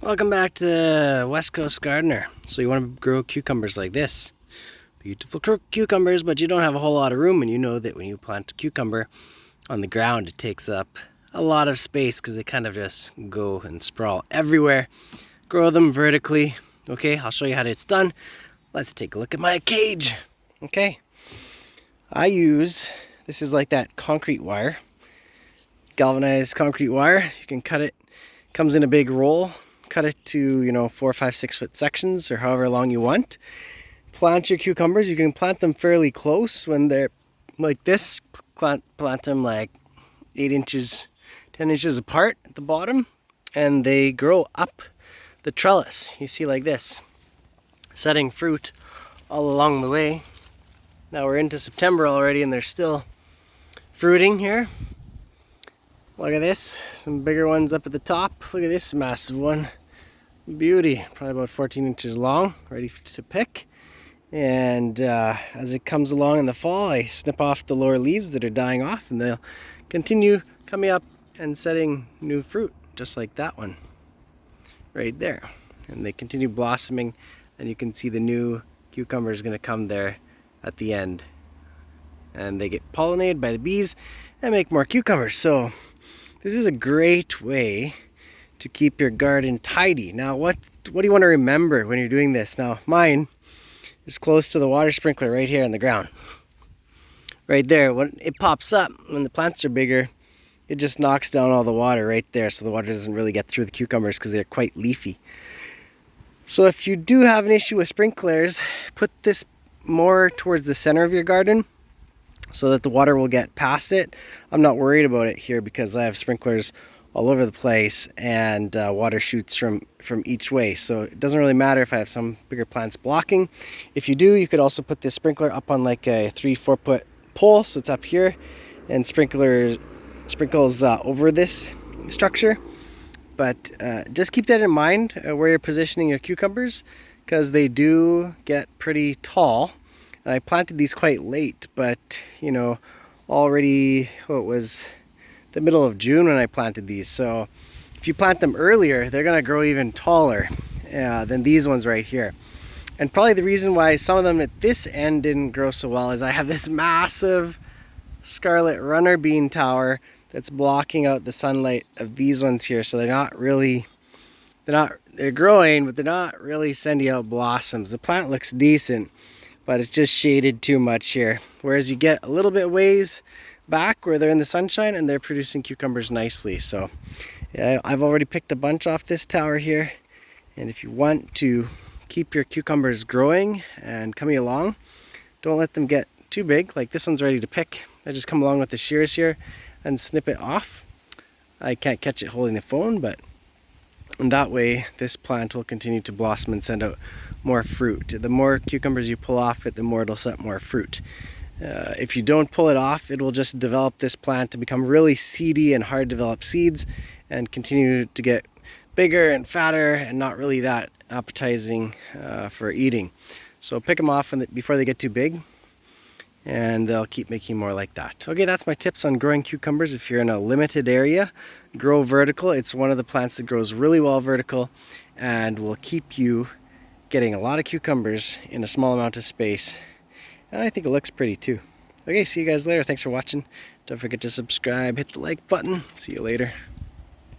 Welcome back to the West Coast Gardener. So you want to grow cucumbers like this. Beautiful cucumbers, but you don't have a whole lot of room, and you know that when you plant a cucumber on the ground, it takes up a lot of space because they kind of just go and sprawl everywhere. Grow them vertically. Okay, I'll show you how it's done. Let's take a look at my cage. Okay, this is like that concrete wire, galvanized concrete wire. You can cut it, comes in a big roll. Cut it to 4, 5, 6 foot sections or however long you want. Plant your cucumbers. You can plant them fairly close when they're like this. Plant them like 8 inches, 10 inches apart at the bottom, and they grow up the trellis. You see, like this, setting fruit all along the way. Now we're into September already, and they're still fruiting here. Look at this, some bigger ones up at the top. Look at this massive one. Beauty, probably about 14 inches long, ready to pick. And as it comes along in the fall, I snip off the lower leaves that are dying off, and they'll continue coming up and setting new fruit, just like that one right there. And they continue blossoming, and you can see the new cucumber is going to come there at the end. And they get pollinated by the bees and make more cucumbers. So this is a great way to keep your garden tidy. Now, what do you want to remember when you're doing this? Now, mine is close to the water sprinkler right here in the ground. Right there, when it pops up, when the plants are bigger, it just knocks down all the water right there, so the water doesn't really get through the cucumbers because they're quite leafy. So if you do have an issue with sprinklers, put this more towards the center of your garden so that the water will get past it. I'm not worried about it here because I have sprinklers all over the place, and water shoots from each way, so it doesn't really matter if I have some bigger plants blocking. If you do, you could also put this sprinkler up on like a 3-4 foot pole, so it's up here, and sprinkles over this structure. But just keep that in mind where you're positioning your cucumbers, because they do get pretty tall. And I planted these quite late, but already it was the middle of June when I planted these. So if you plant them earlier, they're gonna grow even taller than these ones right here. And probably the reason why some of them at this end didn't grow so well is I have this massive scarlet runner bean tower that's blocking out the sunlight of these ones here. So they're growing, but they're not really sending out blossoms. The plant looks decent, but it's just shaded too much here. Whereas you get a little bit ways back where they're in the sunshine and they're producing cucumbers nicely. So yeah, I've already picked a bunch off this tower here, and if you want to keep your cucumbers growing and coming along, don't let them get too big. Like this one's ready to pick. I just come along with the shears here and snip it off. I can't catch it holding the phone, but in that way this plant will continue to blossom and send out more fruit. The more cucumbers you pull off it, the more it'll set more fruit. If you don't pull it off, it will just develop this plant to become really seedy and hard to develop seeds and continue to get bigger and fatter and not really that appetizing for eating. So pick them off before they get too big, and they'll keep making more like that. Okay, that's my tips on growing cucumbers. If you're in a limited area, grow vertical. It's one of the plants that grows really well vertical and will keep you getting a lot of cucumbers in a small amount of space. And I think it looks pretty too. Okay, see you guys later. Thanks for watching. Don't forget to subscribe, hit the like button. See you later.